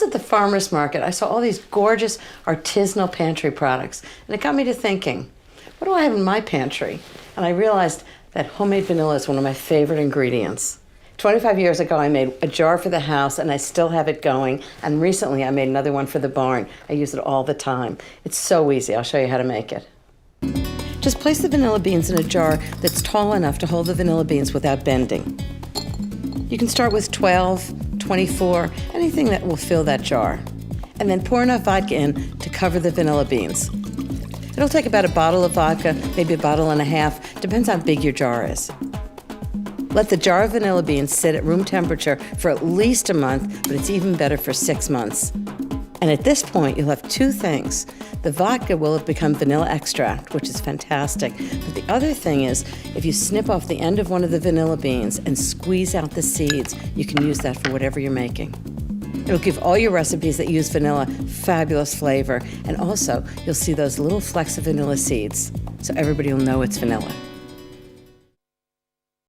at the farmer's market, I saw all these gorgeous artisanal pantry products, and it got me to thinking, what do I have in my pantry? And I realized that homemade vanilla is one of my favorite ingredients. 25 years ago, I made a jar for the house, and I still have it going. And recently, I made another one for the barn. I use it all the time. It's so easy. I'll show you how to make it. Just place the vanilla beans in a jar that's tall enough to hold the vanilla beans without bending. You can start with 12, 24, anything that will fill that jar. And then pour enough vodka in to cover the vanilla beans. It'll take about a bottle of vodka, maybe a bottle and a half, depends how big your jar is. Let the jar of vanilla beans sit at room temperature for at least a month, but it's even better for 6 months. And at this point, you'll have two things. The vodka will have become vanilla extract, which is fantastic. But the other thing is, if you snip off the end of one of the vanilla beans and squeeze out the seeds, you can use that for whatever you're making. It'll give all your recipes that use vanilla fabulous flavor, and also you'll see those little flecks of vanilla seeds, so everybody will know it's vanilla.